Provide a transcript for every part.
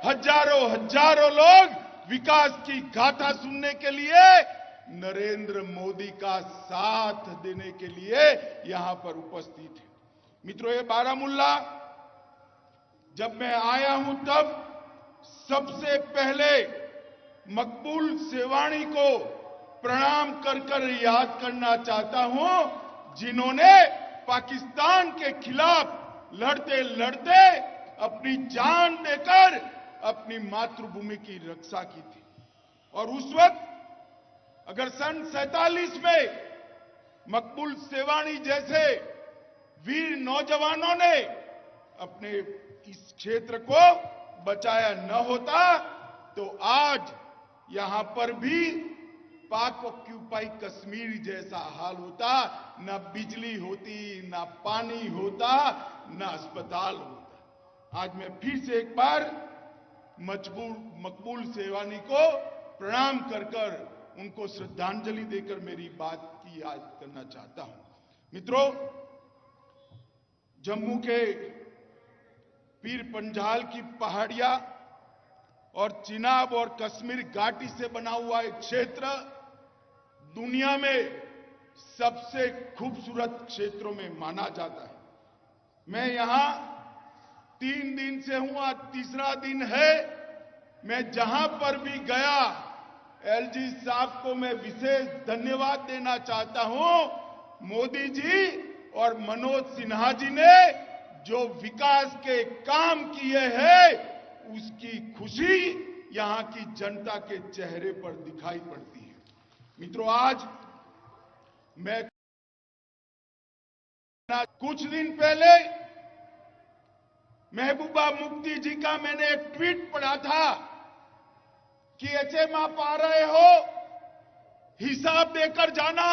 हजारों हजारों लोग विकास की गाथा सुनने के लिए नरेंद्र मोदी का साथ देने के लिए यहां पर उपस्थित है। मित्रों, ये बारामूला जब मैं आया हूं तब सबसे पहले मकबूल सेवानी को प्रणाम कर कर याद करना चाहता हूं, जिन्होंने पाकिस्तान के खिलाफ लड़ते लड़ते अपनी जान देकर अपनी मातृभूमि की रक्षा की थी। और उस वक्त अगर सन 47 में मकबूल सेवानी जैसे वीर नौजवानों ने अपने इस क्षेत्र को बचाया न होता तो आज यहां पर भी पाक ऑक्यूपाई कश्मीर जैसा हाल होता, न बिजली होती, न पानी होता, न अस्पताल होता। आज मैं फिर से एक बार मकबूल सेवानी को प्रणाम कर कर उनको श्रद्धांजलि देकर मेरी बात की याद करना चाहता हूं। मित्रों, जम्मू के पीर पंजाल की पहाड़ियां और चिनाब और कश्मीर घाटी से बना हुआ एक क्षेत्र दुनिया में सबसे खूबसूरत क्षेत्रों में माना जाता है। मैं यहां 3 दिन से हूं, आज तीसरा दिन है। मैं जहां पर भी गया एलजी साहब को मैं विशेष धन्यवाद देना चाहता हूं। मोदी जी और मनोज सिन्हा जी ने जो विकास के काम किए हैं उसकी खुशी यहां की जनता के चेहरे पर दिखाई पड़ती है। मित्रों, आज मैं कुछ दिन पहले महबूबा मुफ्ती जी का मैंने एक ट्वीट पढ़ा था कि एचएम आप आ रहे हो, हिसाब देकर जाना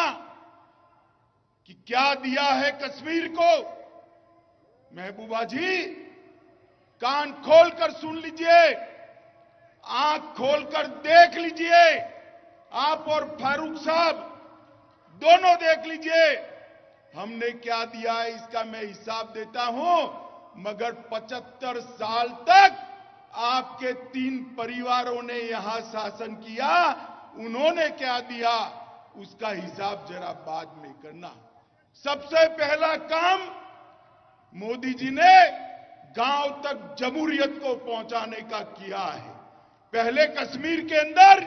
कि क्या दिया है कश्मीर को। महबूबा जी, कान खोलकर सुन लीजिए, आंख खोलकर देख लीजिए, आप और फारूक साहब दोनों देख लीजिए, हमने क्या दिया है इसका मैं हिसाब देता हूं। मगर 75 साल तक आपके 3 परिवारों ने यहां शासन किया, उन्होंने क्या दिया उसका हिसाब जरा बाद में करना। सबसे पहला काम मोदी जी ने गांव तक जमहूरियत को पहुंचाने का किया है। पहले कश्मीर के अंदर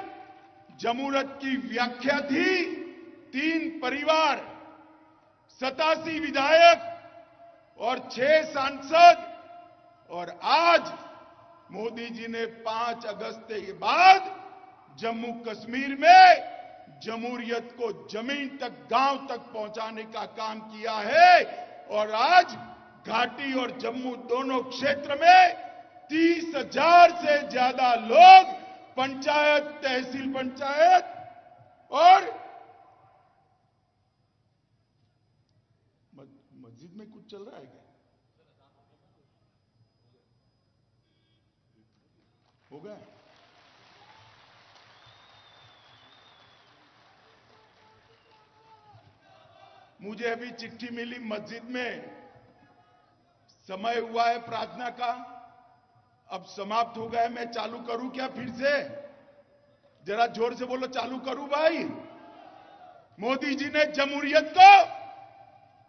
जमहूरियत की व्याख्या थी 3 परिवार, 87 विधायक और 6 सांसद। और आज मोदी जी ने 5 अगस्त के बाद जम्मू कश्मीर में जमहूरियत को जमीन तक, गांव तक पहुंचाने का काम किया है। और आज घाटी और जम्मू दोनों क्षेत्र में 30,000 से ज्यादा लोग पंचायत, तहसील पंचायत और मस्जिद में कुछ चल रहा है क्या? हो गया? मुझे अभी चिट्ठी मिली, मस्जिद में समय हुआ है प्रार्थना का, अब समाप्त हो गया। मैं चालू करूं क्या फिर से? जरा जोर से बोलो, चालू करूं भाई? मोदी जी ने जमहूरियत को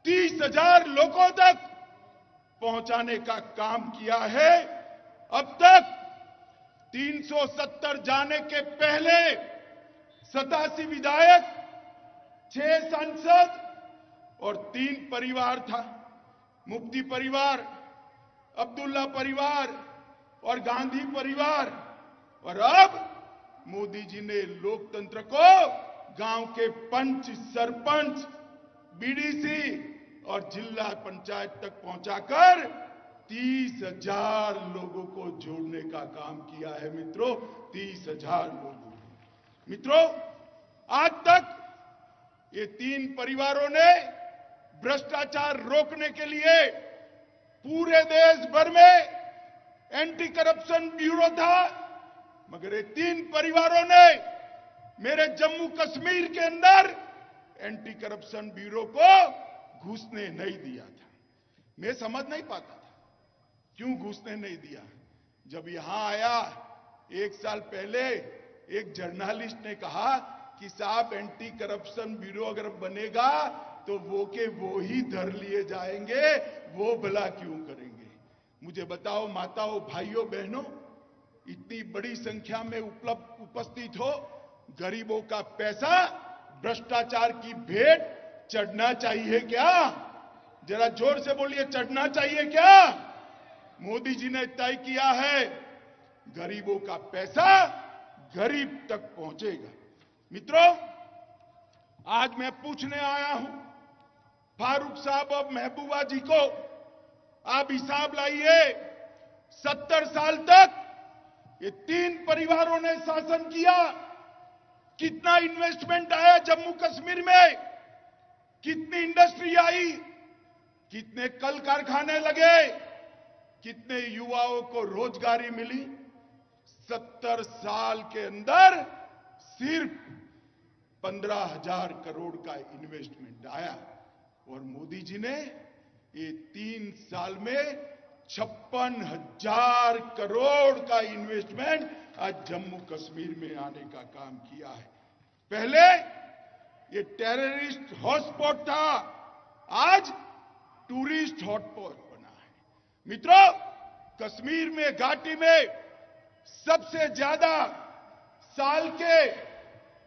30,000 लोगों तक पहुंचाने का काम किया है। अब तक 370 जाने के पहले 87 विधायक, 6 सांसद और 3 परिवार था। मुफ्ती परिवार, अब्दुल्ला परिवार और गांधी परिवार। और अब मोदी जी ने लोकतंत्र को गांव के पंच, सरपंच, बीडीसी और जिला पंचायत तक पहुंचाकर 30,000 लोगों को जोड़ने का काम किया है। मित्रों, 30,000 लोगों। मित्रों, आज तक ये 3 परिवारों ने भ्रष्टाचार रोकने के लिए पूरे देश भर में एंटी करप्शन ब्यूरो था, मगर ये 3 परिवारों ने मेरे जम्मू कश्मीर के अंदर एंटी करप्शन ब्यूरो को घुसने नहीं दिया था। मैं समझ नहीं पाता था क्यों घुसने नहीं दिया। जब यहां आया 1 साल पहले एक जर्नलिस्ट ने कहा कि साहब एंटी करप्शन ब्यूरो अगर बनेगा तो वो के वो ही धर लिए जाएंगे, वो भला क्यों करेंगे। मुझे बताओ माताओं, भाइयों, बहनों, इतनी बड़ी संख्या में उपस्थित हो, गरीबों का पैसा भ्रष्टाचार की भेंट चढ़ना चाहिए क्या? जरा जोर से बोलिए, चढ़ना चाहिए क्या? मोदी जी ने तय किया है गरीबों का पैसा गरीब तक पहुंचेगा। मित्रों, आज मैं पूछने आया हूं फारूक साहब और महबूबा जी को, आप हिसाब लाइए, 70 साल तक ये 3 परिवारों ने शासन किया, कितना इन्वेस्टमेंट आया जम्मू कश्मीर में, कितनी इंडस्ट्री आई, कितने कल कारखाने लगे, कितने युवाओं को रोजगारी मिली। 70 साल के अंदर सिर्फ 15,000 करोड़ का इन्वेस्टमेंट आया और मोदी जी ने ये 3 साल में 56,000 करोड़ का इन्वेस्टमेंट आज जम्मू कश्मीर में आने का काम किया है। पहले ये टेररिस्ट हॉटस्पॉट था, आज टूरिस्ट हॉटस्पॉट बना है। मित्रों, कश्मीर में घाटी में सबसे ज्यादा साल के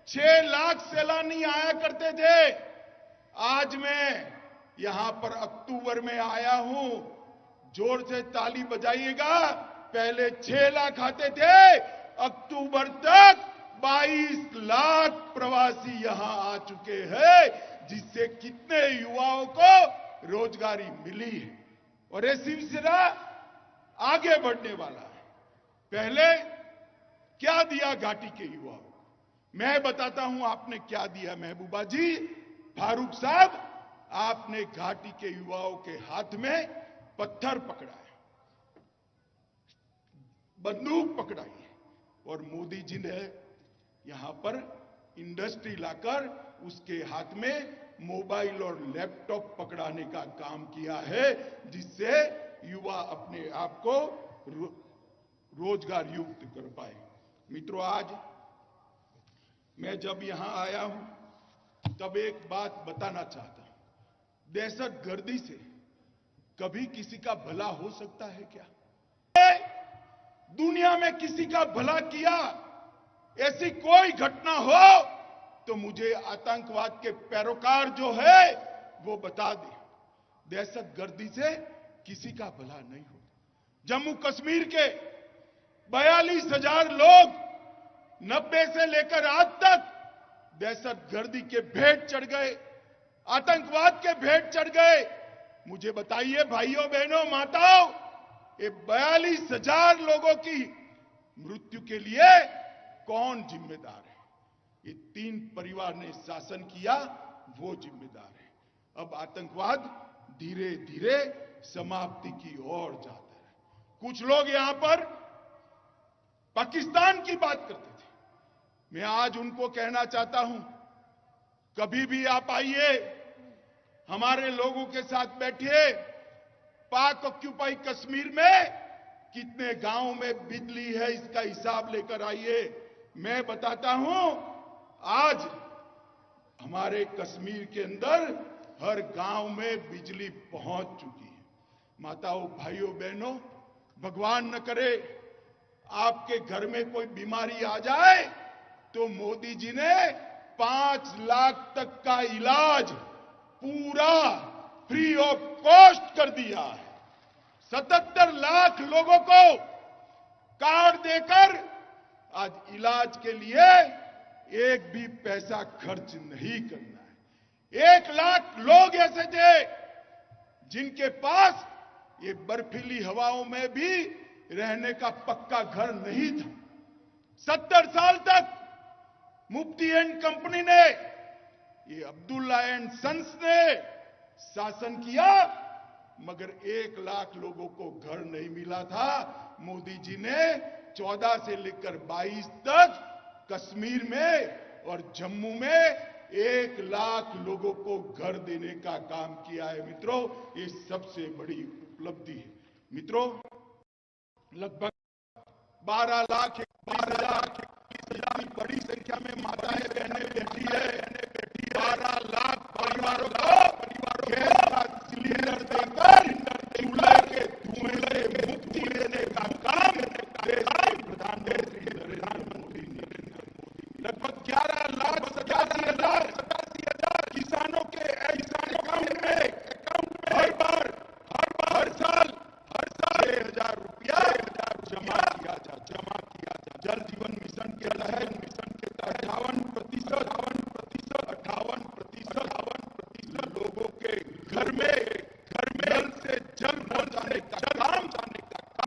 6 लाख सैलानी आया करते थे। आज मैं यहां पर अक्टूबर में आया हूं, जोर से ताली बजाइएगा, पहले 6 लाख आते थे, अक्टूबर तक 22 लाख प्रवासी यहां आ चुके हैं, जिससे कितने युवाओं को रोजगारी मिली है और ये सिलसिला आगे बढ़ने वाला है। पहले क्या दिया घाटी के युवाओं को, मैं बताता हूं आपने क्या दिया। महबूबा जी, फारूक साहब, आपने घाटी के युवाओं के हाथ में पत्थर पकड़ाए, बंदूक पकड़ाई है और मोदी जी ने यहां पर इंडस्ट्री लाकर उसके हाथ में मोबाइल और लैपटॉप पकड़ाने का काम किया है, जिससे युवा अपने आप को रोजगार युक्त कर पाए। मित्रों, आज मैं जब यहां आया हूं तब एक बात बताना चाहता हूं, दहशतगर्दी से कभी किसी का भला हो सकता है क्या? दुनिया में किसी का भला किया ऐसी कोई घटना हो तो मुझे आतंकवाद के पैरोकार जो है वो बता दे। दहशतगर्दी से किसी का भला नहीं होता। जम्मू कश्मीर के 42,000 लोग 90 से लेकर आज तक दहशतगर्दी के भेंट चढ़ गए, आतंकवाद के भेंट चढ़ गए। मुझे बताइए भाइयों, बहनों, माताओं, ये 42,000 लोगों की मृत्यु के लिए कौन जिम्मेदार है? ये 3 परिवार ने शासन किया, वो जिम्मेदार है। अब आतंकवाद धीरे धीरे समाप्ति की ओर जाता है। कुछ लोग यहां पर पाकिस्तान की बात करते थे, मैं आज उनको कहना चाहता हूं, कभी भी आप आइए, हमारे लोगों के साथ बैठिए, पाक ऑक्यूपाई कश्मीर में कितने गांवों में बिजली है इसका हिसाब लेकर आइए। मैं बताता हूं, आज हमारे कश्मीर के अंदर हर गांव में बिजली पहुंच चुकी है। माताओं, भाइयों, बहनों, भगवान न करे आपके घर में कोई बीमारी आ जाए तो मोदी जी ने 5 लाख तक का इलाज पूरा फ्री ऑफ कॉस्ट कर दिया है। 77 लाख लोगों को कार्ड देकर आज इलाज के लिए एक भी पैसा खर्च नहीं करना है। 1 लाख लोग ऐसे थे जिनके पास ये बर्फीली हवाओं में भी रहने का पक्का घर नहीं था। 70 साल तक मुफ्ती एंड कंपनी ने, ये अब्दुल्ला एंड सन्स ने शासन किया, मगर 1 लाख लोगों को घर नहीं मिला था। मोदी जी ने 14 से लेकर 22 तक कश्मीर में और जम्मू में 1 लाख लोगों को घर देने का काम किया है। मित्रों, ये सबसे बड़ी उपलब्धि है। मित्रों, लगभग 12,21,000 बड़ी संख्या में माताएं बहनें बैठी है। 12 लाख परिवारों को गैस का सिलेंडर देकर चूल्हे के धुएं से मुक्ति देने का काम देश के प्रधानमंत्री नरेंद्र मोदी ने। लगभग 11,87,000 किसानों के अकाउंट में हर साल 6,000 रुपया जमा किया जा। जल जीवन मिशन के तहत 58% लोगों के घर में जल से जल पहुंचाने का काम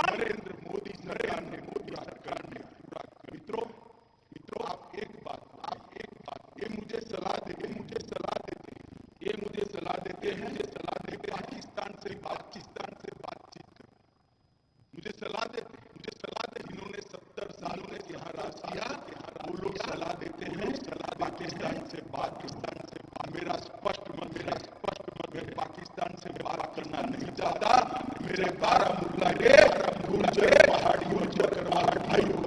नरेंद्र मोदी सरकार ने पूरा कर दिया। मित्रों, आप एक बात ये मुझे सलाह देते हैं पाकिस्तान से बातचीत कर। मुझे सलाह देते जिन्होंने 70 सालों में यहाँ राज किया, वो लोग सलाह देते हैं पाकिस्तान से मेरा स्पष्ट मत है, मैं पाकिस्तान से बात करना नहीं चाहता। मेरे बारामूला के गुर्जर पहाड़ियों भाइयों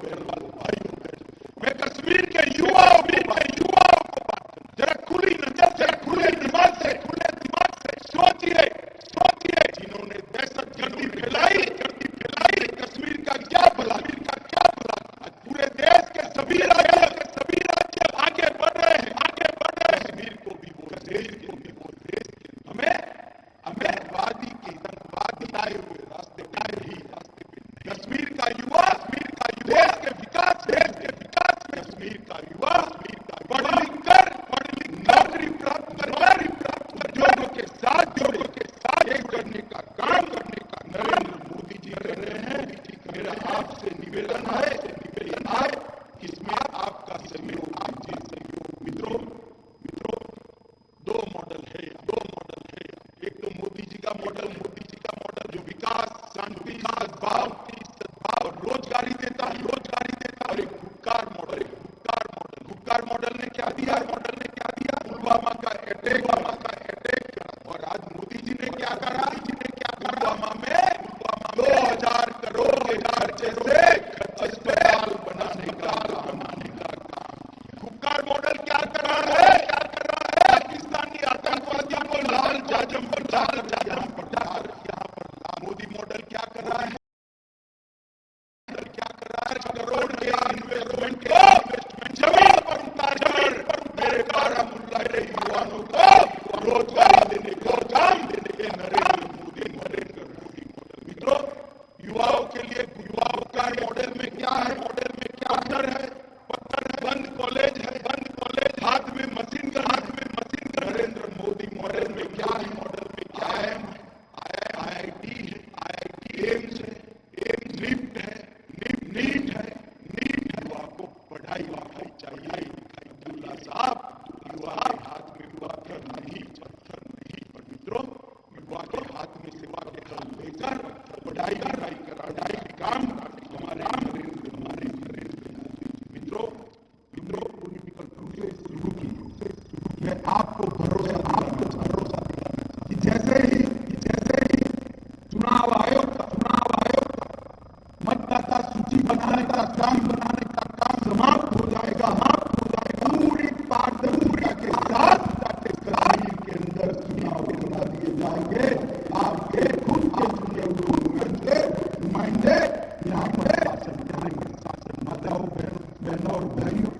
मैं कश्मीर के युवाओं को जरा खुली नजर से खुले दिमाग से सोचिए जिन्होंने दहशतगर्दी फैलाई कश्मीर का क्या भला। पूरे देश के सभी राज्य आगे बढ़ रहे हैं। कश्मीर को भी वो देश हमें आतंकवादी बताए हुए रास्ते पे कश्मीर का युवा देश के विकास में कश्मीर का युवा पढ़ लिख कर नौकरी प्राप्त कर उद्योगों के साथ करने का काम नरेंद्र मोदी जी कर रहे हैं। मेरा आपसे निवेदन है इसमें आपका सहयोग कीजिए। मित्रों, 2 मॉडल है। एक तो मोदी जी का मॉडल जो विकास, शांति, सद्भाव और रोजगारी देता है और एक हुक्कार मॉडल ने क्या दिया पुलवामा का अटैक और आज मोदी जी ने क्या करा पुलवामा में 2,000 करोड़ के खर्चे से अस्पताल बनाने का हुक्कार मॉडल क्या कर रहा है पाकिस्तानी आतंकवादियों को लाल जाजम पर यहाँ पर मोदी मॉडल क्या कर रहा है करोड़ के इन्वेस्टमेंट को जमीन पर उतारकर मेरे बारामूला के युवाओं को रोजगार देने का काम नरेंद्र मोदी मित्रों, युवाओं के लिए हुक्कार मॉडल में क्या है पत्थर है बंद कॉलेज हाथ में machine gun Narendra Modi model में क्या है IIT है एम्स है लिफ्ट है नीट है युवा को पढ़ाई चाहिए। अब्दुल्ला साहब युवा के हाथ में पत्थर नहीं पर मित्रों, युवा के हाथ में सेवा के फल लेकर पढ़ाई कराने का काम हमारे मित्रों शुरू की। मैं आपको भरोसा कि जैसे ही चुनाव आयोग मतदाता सूची बनाने का काम समाप्त हो जाएगा पूरी पारदर्शिता के साथ कश्मीर के अंदर चुनाव करा दिए जाएंगे। आपके खुद के चुने हुए नुमाइंदे यहाँ पर शासन करेंगे। माताओं बहनों और भाइयों